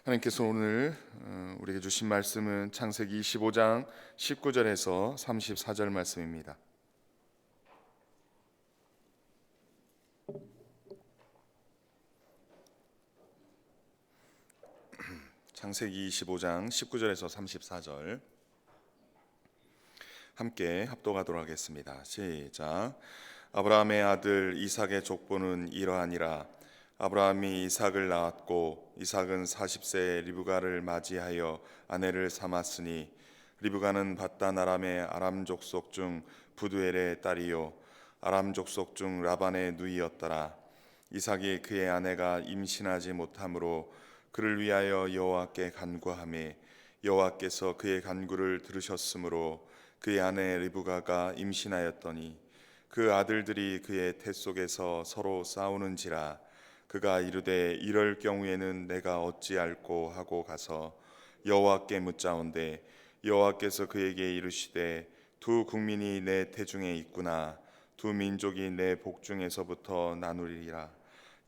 하나님께서 오늘 우리에게 주신 말씀은 창세기 25장 19절에서 34절 말씀입니다. 창세기 25장 19절에서 34절 함께 합독하도록 하겠습니다. 시작. 아브라함의 아들 이삭의 족보는 이러하니라. 아브라함이 이삭을 낳았고 이삭은 40세에 리브가를 맞이하여 아내를 삼았으니 리브가는 밧단 아람의 아람 족속 중 부두엘의 딸이요 아람 족속 중 라반의 누이였더라. 이삭이 그의 아내가 임신하지 못하므로 그를 위하여 여호와께 간구하매 여호와께서 그의 간구를 들으셨으므로 그의 아내 리브가가 임신하였더니 그 아들들이 그의 태 속에서 서로 싸우는지라. 그가 이르되 이럴 경우에는 내가 어찌할꼬 하고 가서 여호와께 묻자온대 여호와께서 그에게 이르시되 두 국민이 내 태중에 있구나. 두 민족이 내 복중에서부터 나누리라.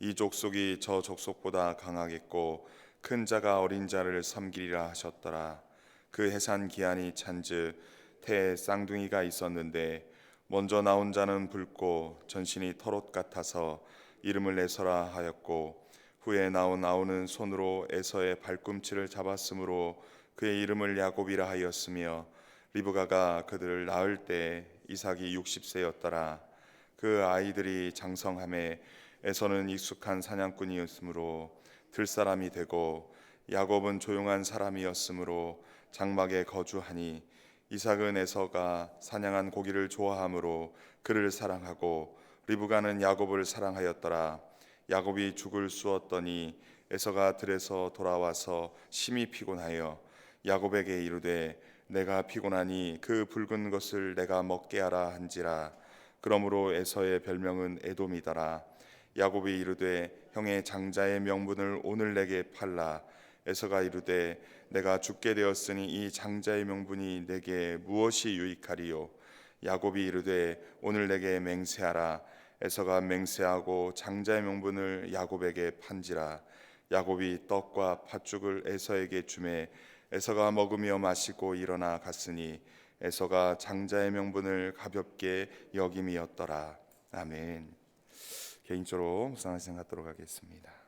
이 족속이 저 족속보다 강하겠고 큰 자가 어린 자를 섬기리라 하셨더라. 그 해산 기한이 찬즉 태에 쌍둥이가 있었는데 먼저 나온 자는 붉고 전신이 털옷 같아서 이름을 에서라 하였고 후에 나온 아우는 손으로 에서의 발꿈치를 잡았으므로 그의 이름을 야곱이라 하였으며 리브가가 그들을 낳을 때 이삭이 60세였더라. 그 아이들이 장성함에 에서는 익숙한 사냥꾼이었으므로 들사람이 되고 야곱은 조용한 사람이었으므로 장막에 거주하니 이삭은 에서가 사냥한 고기를 좋아하므로 그를 사랑하고 리브가는 야곱을 사랑하였더라. 야곱이 죽을 쑤었더니 에서가 들에서 돌아와서 심히 피곤하여 야곱에게 이르되 내가 피곤하니 그 붉은 것을 내가 먹게 하라 한지라. 그러므로 에서의 별명은 에돔이더라. 야곱이 이르되 형의 장자의 명분을 오늘 내게 팔라. 에서가 이르되 내가 죽게 되었으니 이 장자의 명분이 내게 무엇이 유익하리요. 야곱이 이르되 오늘 내게 맹세하라. 에서가 맹세하고 장자의 명분을 야곱에게 판지라. 야곱이 떡과 팥죽을 에서에게 주매 에서가 먹으며 마시고 일어나 갔으니 에서가 장자의 명분을 가볍게 여김이었더라. 아멘. 개인적으로 묵상할 생각하도록 하겠습니다.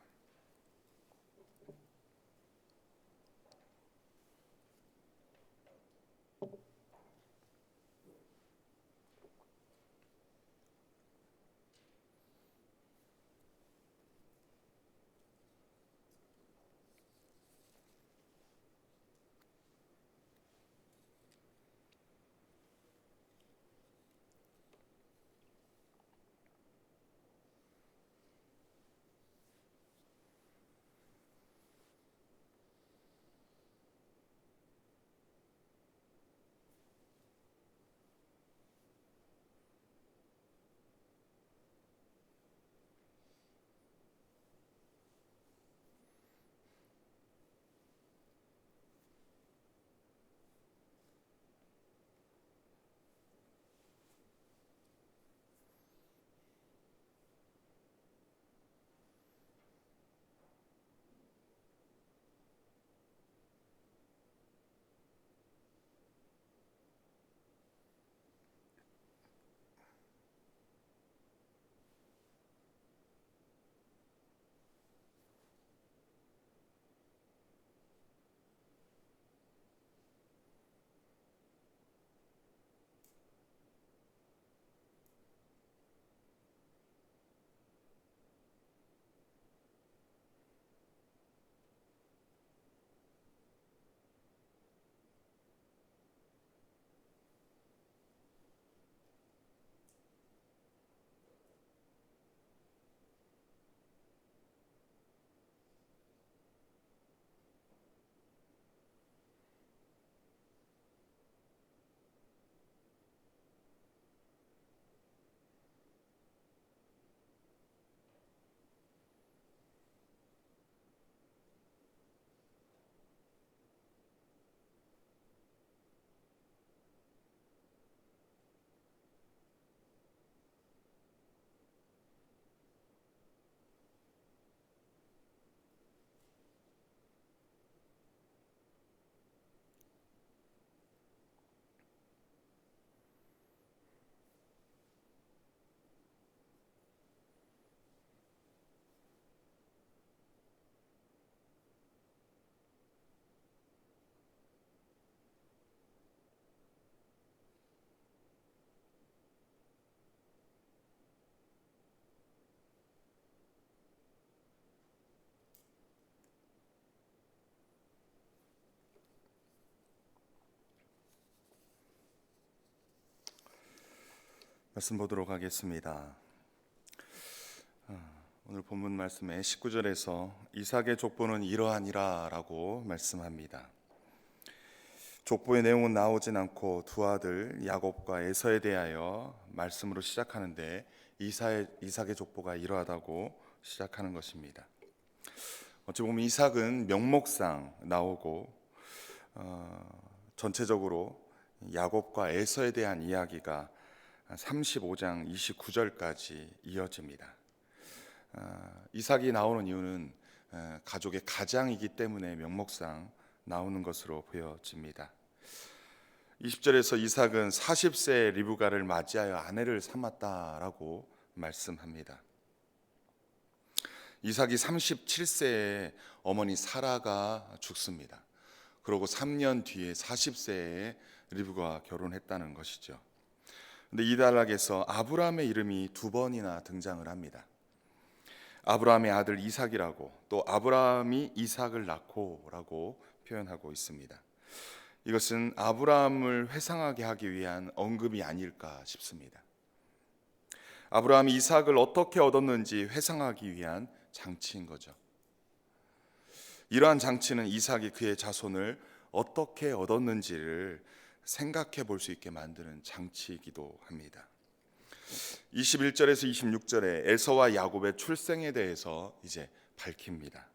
말씀 보도록 하겠습니다. 오늘 본문 말씀에 19절에서 이삭의 족보는 이러하니라 라고 말씀합니다. 족보의 내용은 나오진 않고 두 아들 야곱과 에서에 대하여 말씀으로 시작하는데 이삭의 족보가 이러하다고 시작하는 것입니다. 어찌 보면 이삭은 명목상 나오고 전체적으로 야곱과 에서에 대한 이야기가 35장 29절까지 이어집니다. 이삭이 나오는 이유는 가족의 가장이기 때문에 명목상 나오는 것으로 보여집니다. 20절에서 이삭은 40세 리브가를 맞이하여 아내를 삼았다라고 말씀합니다. 이삭이 37세에 어머니 사라가 죽습니다. 그리고 3년 뒤에 40세에 리브가와 결혼했다는 것이죠. 근데 이 단락에서 아브라함의 이름이 두 번이나 등장을 합니다. 아브라함의 아들 이삭이라고, 또 아브라함이 이삭을 낳고라고 표현하고 있습니다. 이것은 아브라함을 회상하게 하기 위한 언급이 아닐까 싶습니다. 아브라함이 이삭을 어떻게 얻었는지 회상하기 위한 장치인 거죠. 이러한 장치는 이삭이 그의 자손을 어떻게 얻었는지를 생각해 볼 수 있게 만드는 장치이기도 합니다. 21절에서 26절에 에서와 야곱의 출생에 대해서 이제 밝힙니다.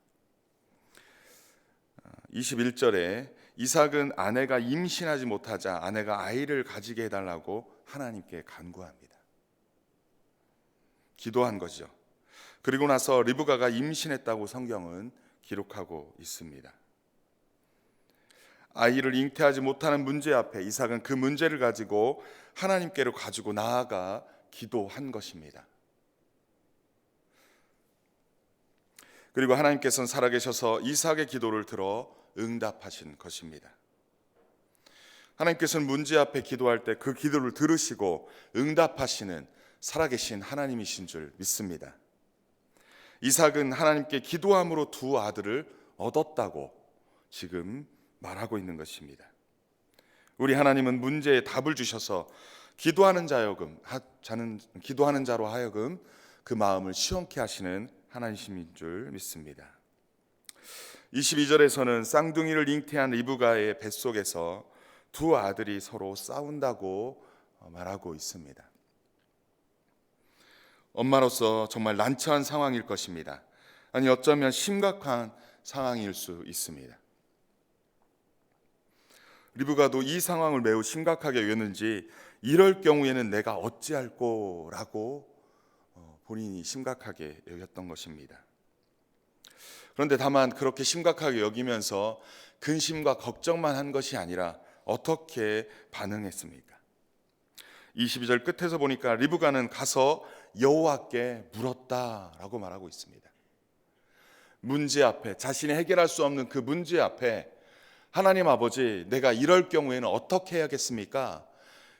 21절에 이삭은 아내가 임신하지 못하자 아내가 아이를 가지게 해달라고 하나님께 간구합니다. 기도한 거죠. 그리고 나서 리브가가 임신했다고 성경은 기록하고 있습니다. 아이를 잉태하지 못하는 문제 앞에 이삭은 그 문제를 가지고 하나님께로 가지고 나아가 기도한 것입니다. 그리고 하나님께서는 살아계셔서 이삭의 기도를 들어 응답하신 것입니다. 하나님께서는 문제 앞에 기도할 때 그 기도를 들으시고 응답하시는 살아계신 하나님이신 줄 믿습니다. 이삭은 하나님께 기도함으로 두 아들을 얻었다고 지금 말하고 있는 것입니다. 우리 하나님은 문제에 답을 주셔서 기도하는 자로 하여금 그 마음을 시원케 하시는 하나님이신 줄 믿습니다. 22절에서는 쌍둥이를 잉태한 리브가의 뱃속에서 두 아들이 서로 싸운다고 말하고 있습니다. 엄마로서 정말 난처한 상황일 것입니다. 아니 어쩌면 심각한 상황일 수 있습니다. 리브가도 이 상황을 매우 심각하게 여겼는지 이럴 경우에는 내가 어찌할꼬 라고 본인이 심각하게 여겼던 것입니다. 그런데 다만 그렇게 심각하게 여기면서 근심과 걱정만 한 것이 아니라 어떻게 반응했습니까? 22절 끝에서 보니까 리브가는 가서 여호와께 물었다라고 말하고 있습니다. 문제 앞에, 자신이 해결할 수 없는 그 문제 앞에 하나님 아버지, 내가 이럴 경우에는 어떻게 해야겠습니까?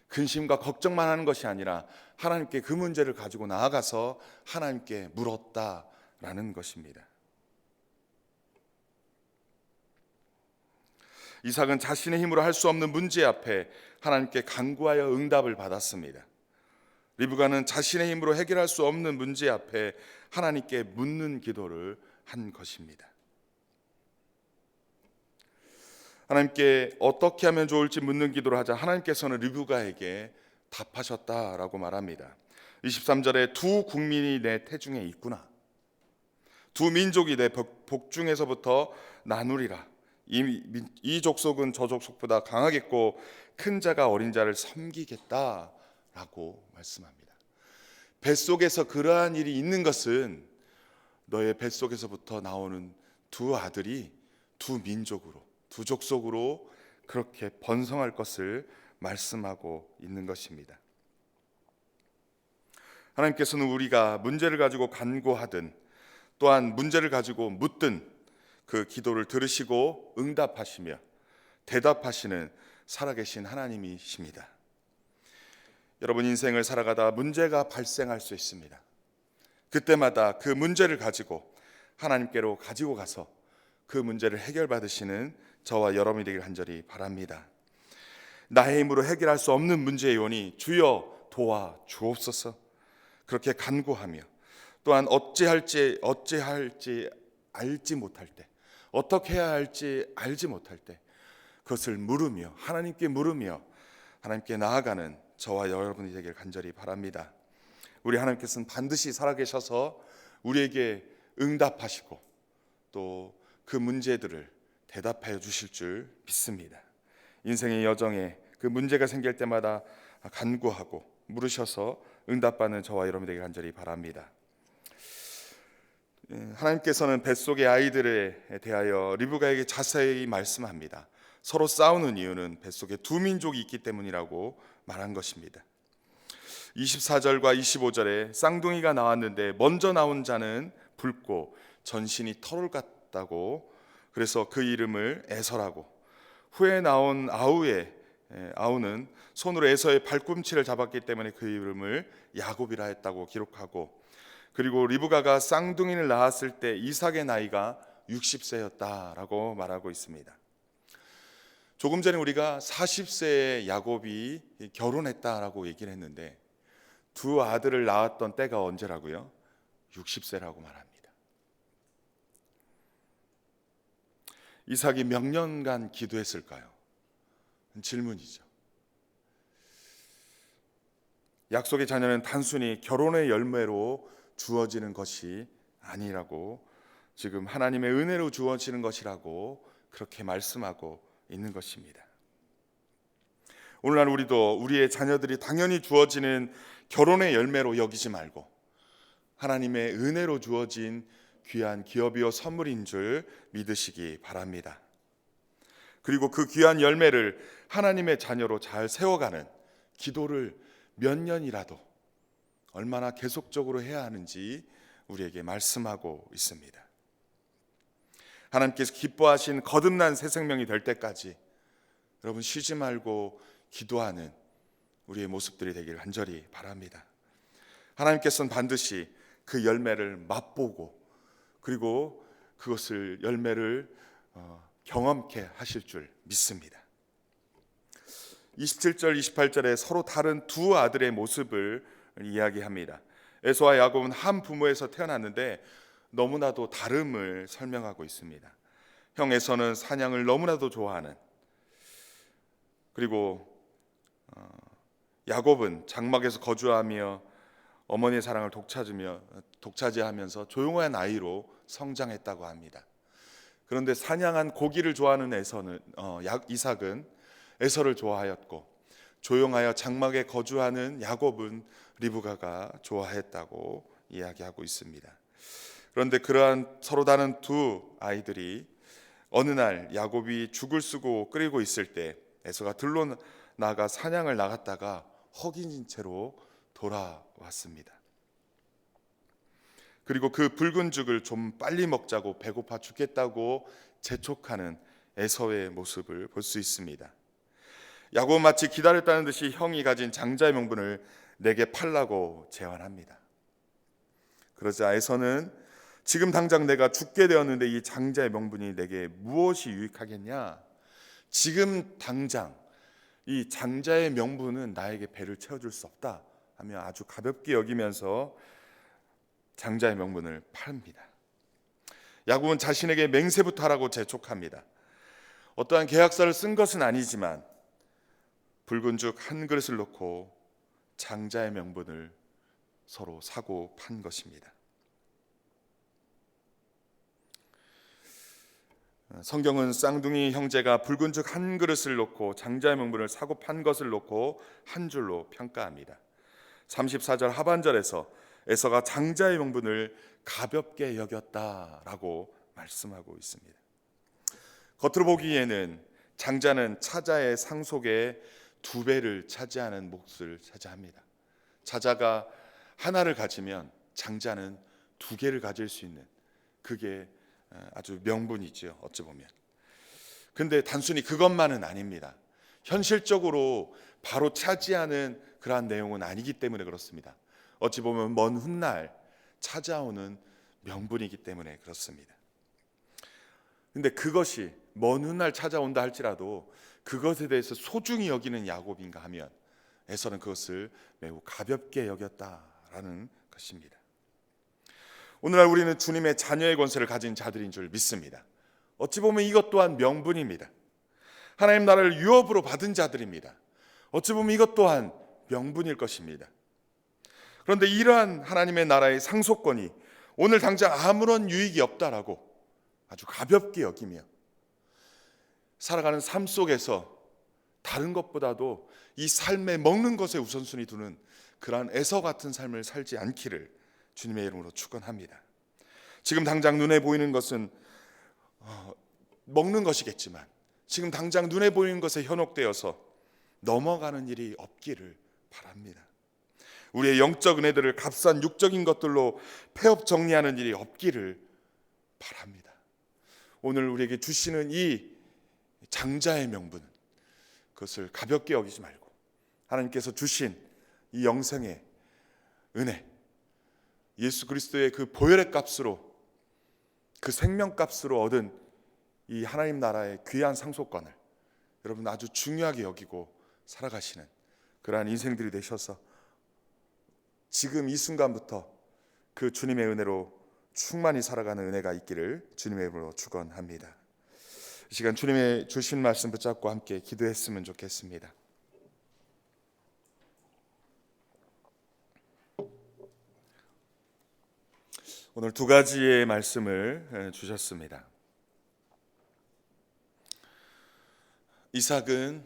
근심과 걱정만 하는 것이 아니라 하나님께 그 문제를 가지고 나아가서 하나님께 물었다라는 것입니다. 이삭은 자신의 힘으로 할 수 없는 문제 앞에 하나님께 간구하여 응답을 받았습니다. 리브가는 자신의 힘으로 해결할 수 없는 문제 앞에 하나님께 묻는 기도를 한 것입니다. 하나님께 어떻게 하면 좋을지 묻는 기도를 하자 하나님께서는 리브가에게 답하셨다라고 말합니다. 23절에 두 국민이 내 태중에 있구나. 두 민족이 내 복중에서부터 나누리라. 이 족속은 저 족속보다 강하겠고 큰 자가 어린 자를 섬기겠다라고 말씀합니다. 뱃속에서 그러한 일이 있는 것은 너의 뱃속에서부터 나오는 두 아들이 두 민족으로, 두 족속으로 그렇게 번성할 것을 말씀하고 있는 것입니다. 하나님께서는 우리가 문제를 가지고 간구하든 또한 문제를 가지고 묻든 그 기도를 들으시고 응답하시며 대답하시는 살아계신 하나님이십니다. 여러분 인생을 살아가다 문제가 발생할 수 있습니다. 그때마다 그 문제를 가지고 하나님께로 가지고 가서 그 문제를 해결받으시는 저와 여러분이 되길 간절히 바랍니다. 나의 힘으로 해결할 수 없는 문제의 요원이 주여 도와 주옵소서. 그렇게 간구하며 또한 어찌할지 알지 못할 때, 어떻게 해야 할지 알지 못할 때 그것을 물으며 하나님께 나아가는 저와 여러분이 되길 간절히 바랍니다. 우리 하나님께서는 반드시 살아계셔서 우리에게 응답하시고 또 그 문제들을 대답해 주실 줄 믿습니다. 인생의 여정에 그 문제가 생길 때마다 간구하고 물으셔서 응답받는 저와 여러분 되길 간절히 바랍니다. 하나님께서는 뱃속의 아이들에 대하여 리브가에게 자세히 말씀합니다. 서로 싸우는 이유는 뱃속에 두 민족이 있기 때문이라고 말한 것입니다. 24절과 25절에 쌍둥이가 나왔는데 먼저 나온 자는 붉고 전신이 털 같다고, 그래서 그 이름을 에서라고, 후에 나온 아우는 손으로 에서의 발꿈치를 잡았기 때문에 그 이름을 야곱이라 했다고 기록하고, 그리고 리브가가 쌍둥이를 낳았을 때 이삭의 나이가 60세였다라고 말하고 있습니다. 조금 전에 우리가 40세에 야곱이 결혼했다라고 얘기를 했는데 두 아들을 낳았던 때가 언제라고요? 60세라고 말합니다. 이삭이 몇 년간 기도했을까요? 질문이죠. 약속의 자녀는 단순히 결혼의 열매로 주어지는 것이 아니라고, 지금 하나님의 은혜로 주어지는 것이라고 그렇게 말씀하고 있는 것입니다. 오늘날 우리도 우리의 자녀들이 당연히 주어지는 결혼의 열매로 여기지 말고 하나님의 은혜로 주어진 귀한 기업이요 선물인 줄 믿으시기 바랍니다. 그리고 그 귀한 열매를 하나님의 자녀로 잘 세워가는 기도를 몇 년이라도 얼마나 계속적으로 해야 하는지 우리에게 말씀하고 있습니다. 하나님께서 기뻐하신 거듭난 새 생명이 될 때까지 여러분 쉬지 말고 기도하는 우리의 모습들이 되기를 간절히 바랍니다. 하나님께서는 반드시 그 열매를 맛보고 그리고 그것을 열매를 경험케 하실 줄 믿습니다. 27절 28절에 서로 다른 두 아들의 모습을 이야기합니다. 에서와 야곱은 한 부모에서 태어났는데 너무나도 다름을 설명하고 있습니다. 형 에서는 사냥을 너무나도 좋아하는, 그리고 야곱은 장막에서 거주하며 어머니의 사랑을 독차지하면서 조용한 아이로 성장했다고 합니다. 그런데 사냥한 고기를 좋아하는 이삭은 에서를 좋아하였고, 조용하여 장막에 거주하는 야곱은 리브가가 좋아했다고 이야기하고 있습니다. 그런데 그러한 서로 다른 두 아이들이 어느 날 야곱이 죽을 쓰고 끓이고 있을 때 에서가 들로 나가 사냥을 나갔다가 허기진 채로 돌아왔습니다. 그리고 그 붉은 죽을 좀 빨리 먹자고 배고파 죽겠다고 재촉하는 에서의 모습을 볼 수 있습니다. 야곱은 마치 기다렸다는 듯이 형이 가진 장자의 명분을 내게 팔라고 제안합니다. 그러자 에서는 지금 당장 내가 죽게 되었는데 이 장자의 명분이 내게 무엇이 유익하겠냐? 지금 당장 이 장자의 명분은 나에게 배를 채워줄 수 없다 하며 아주 가볍게 여기면서 장자의 명분을 팝니다. 야곱은 자신에게 맹세부터 하라고 재촉합니다. 어떠한 계약서를 쓴 것은 아니지만 붉은 죽 한 그릇을 놓고 장자의 명분을 서로 사고 판 것입니다. 성경은 쌍둥이 형제가 붉은 죽 한 그릇을 놓고 장자의 명분을 사고 판 것을 놓고 한 줄로 평가합니다. 34절 하반절에서 에서가 장자의 명분을 가볍게 여겼다라고 말씀하고 있습니다. 겉으로 보기에는 장자는 차자의 상속의 2배를 차지하는 몫을 차지합니다. 차자가 하나를 가지면 장자는 2개를 가질 수 있는, 그게 아주 명분이죠, 어찌 보면. 근데 단순히 그것만은 아닙니다. 현실적으로 바로 차지하는 그러한 내용은 아니기 때문에 그렇습니다. 어찌 보면 먼 훗날 찾아오는 명분이기 때문에 그렇습니다. 근데 그것이 먼 훗날 찾아온다 할지라도 그것에 대해서 소중히 여기는 야곱인가 하면 에서는 그것을 매우 가볍게 여겼다라는 것입니다. 오늘날 우리는 주님의 자녀의 권세를 가진 자들인 줄 믿습니다. 어찌 보면 이것 또한 명분입니다. 하나님 나라를 유업으로 받은 자들입니다. 어찌 보면 이것 또한 명분일 것입니다. 그런데 이러한 하나님의 나라의 상속권이 오늘 당장 아무런 유익이 없다라고 아주 가볍게 여기며 살아가는 삶 속에서 다른 것보다도 이 삶에 먹는 것에 우선순위 두는 그러한 에서 같은 삶을 살지 않기를 주님의 이름으로 축원합니다. 지금 당장 눈에 보이는 것은 먹는 것이겠지만 지금 당장 눈에 보이는 것에 현혹되어서 넘어가는 일이 없기를 바랍니다. 우리의 영적 은혜들을 값싼 육적인 것들로 폐업 정리하는 일이 없기를 바랍니다. 오늘 우리에게 주시는 이 장자의 명분, 그것을 가볍게 여기지 말고 하나님께서 주신 이 영생의 은혜, 예수 그리스도의 그 보혈의 값으로, 그 생명값으로 얻은 이 하나님 나라의 귀한 상속권을 여러분 아주 중요하게 여기고 살아가시는 그러한 인생들이 되셔서 지금 이 순간부터 그 주님의 은혜로 충만히 살아가는 은혜가 있기를 주님의 이름으로 축원합니다. 이 시간 주님의 주신 말씀 붙잡고 함께 기도했으면 좋겠습니다. 오늘 두 가지의 말씀을 주셨습니다. 이삭은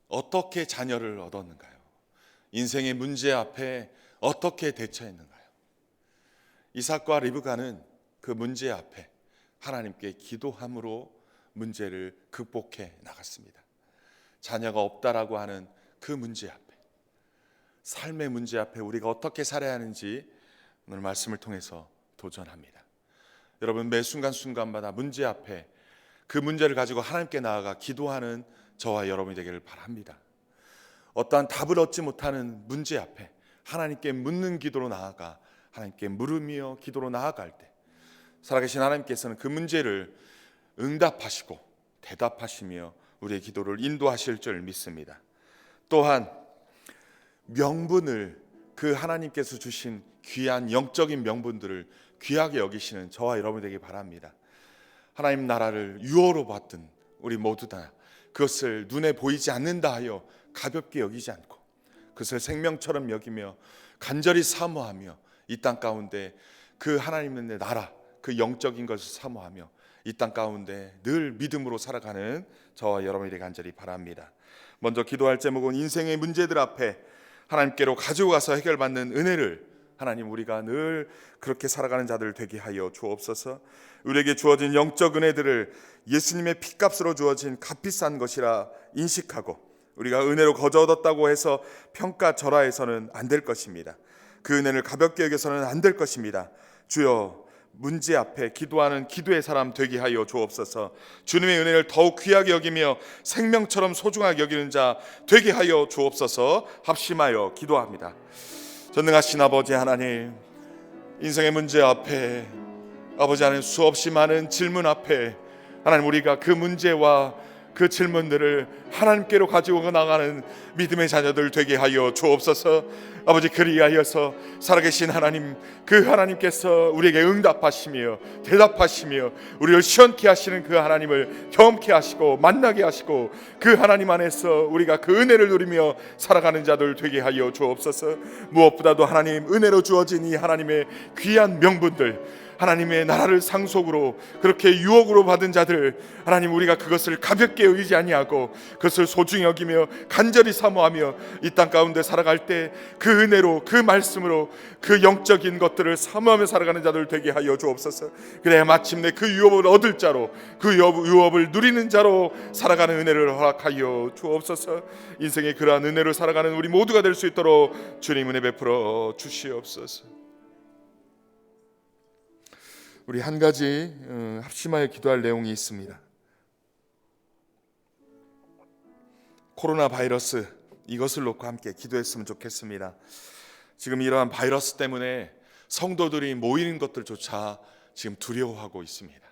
어떻게 자녀를 얻었는가요? 인생의 문제 앞에 어떻게 대처했는가요? 이삭과 리브가는 그 문제 앞에 하나님께 기도함으로 문제를 극복해 나갔습니다. 자녀가 없다라고 하는 그 문제 앞에, 삶의 문제 앞에 우리가 어떻게 살아야 하는지 오늘 말씀을 통해서 도전합니다. 여러분 매 순간순간마다 문제 앞에 그 문제를 가지고 하나님께 나아가 기도하는 저와 여러분이 되기를 바랍니다. 어떠한 답을 얻지 못하는 문제 앞에 하나님께 묻는 기도로 나아가 하나님께 물으며 기도로 나아갈 때 살아계신 하나님께서는 그 문제를 응답하시고 대답하시며 우리의 기도를 인도하실 줄 믿습니다. 또한 명분을, 그 하나님께서 주신 귀한 영적인 명분들을 귀하게 여기시는 저와 여러분이 되기 바랍니다. 하나님 나라를 유어로 받든 우리 모두 다 그것을 눈에 보이지 않는다 하여 가볍게 여기지 않고 그것을 생명처럼 여기며 간절히 사모하며 이 땅 가운데 그 하나님의 나라, 그 영적인 것을 사모하며 이 땅 가운데 늘 믿음으로 살아가는 저와 여러분이 되기 간절히 바랍니다. 먼저 기도할 제목은 인생의 문제들 앞에 하나님께로 가지고 가서 해결받는 은혜를 하나님 우리가 늘 그렇게 살아가는 자들 되게 하여 주옵소서. 우리에게 주어진 영적 은혜들을 예수님의 피값으로 주어진 값비싼 것이라 인식하고 우리가 은혜로 거저 얻었다고 해서 평가절하해서는 안 될 것입니다. 그 은혜를 가볍게 여겨서는 안 될 것입니다. 주여, 문제 앞에 기도하는 기도의 사람 되게 하여 주옵소서. 주님의 은혜를 더욱 귀하게 여기며 생명처럼 소중하게 여기는 자 되게 하여 주옵소서. 합심하여 기도합니다. 전능하신 아버지 하나님, 인생의 문제 앞에 아버지 하나님 수없이 많은 질문 앞에 하나님 우리가 그 문제와 그 질문들을 하나님께로 가지고 나가는 믿음의 자녀들 되게 하여 주옵소서. 아버지 그리하여서 살아계신 하나님, 그 하나님께서 우리에게 응답하시며 대답하시며 우리를 시원케 하시는 그 하나님을 경험케 하시고 만나게 하시고 그 하나님 안에서 우리가 그 은혜를 누리며 살아가는 자들 되게 하여 주옵소서. 무엇보다도 하나님 은혜로 주어진 이 하나님의 귀한 명분들, 하나님의 나라를 상속으로 그렇게 유혹으로 받은 자들, 하나님 우리가 그것을 가볍게 여기지 아니하고 그것을 소중히 여기며 간절히 사모하며 이 땅 가운데 살아갈 때 그 은혜로, 그 말씀으로 그 영적인 것들을 사모하며 살아가는 자들 되게 하여 주옵소서. 그래야 마침내 그 유업을 얻을 자로, 그 유업을 누리는 자로 살아가는 은혜를 허락하여 주옵소서. 인생의 그러한 은혜로 살아가는 우리 모두가 될 수 있도록 주님 은혜 베풀어 주시옵소서. 우리 한 가지 합심하여 기도할 내용이 있습니다. 코로나 바이러스, 이것을 놓고 함께 기도했으면 좋겠습니다. 지금 이러한 바이러스 때문에 성도들이 모이는 것들조차 지금 두려워하고 있습니다.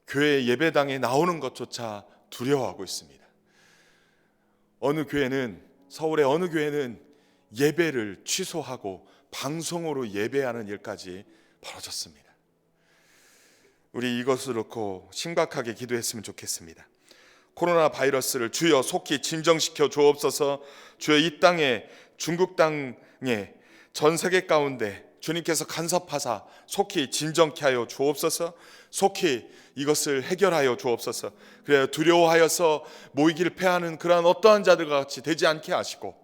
교회 예배당에 나오는 것조차 두려워하고 있습니다. 어느 교회는 서울의 어느 교회는 예배를 취소하고 방송으로 예배하는 일까지 벌어졌습니다. 우리 이것을 놓고 심각하게 기도했으면 좋겠습니다. 코로나 바이러스를 주여 속히 진정시켜 주옵소서. 주여 이 땅에, 중국 땅에, 전 세계 가운데 주님께서 간섭하사 속히 진정케 하여 주옵소서. 속히 이것을 해결하여 주옵소서. 그래야 두려워하여서 모이기를 패하는 그러한 어떠한 자들과 같이 되지 않게 하시고,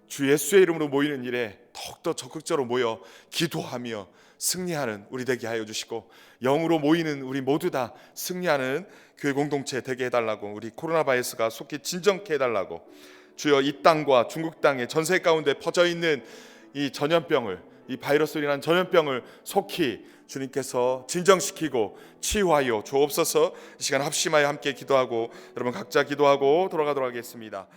주 예수의 이름으로 모이는 일에 더욱더 적극적으로 모여 기도하며 승리하는 우리 되게 하여 주시고, 영으로 모이는 우리 모두 다 승리하는 교회 공동체 되게 해달라고, 우리 코로나 바이러스가 속히 진정케 해달라고, 주여 이 땅과 중국 땅에 전 세계 가운데 퍼져 있는 이 전염병을, 이 바이러스로 인한 전염병을 속히 주님께서 진정시키고 치유하여 주옵소서. 이 시간 합심하여 함께 기도하고 여러분 각자 기도하고 돌아가도록 하겠습니다.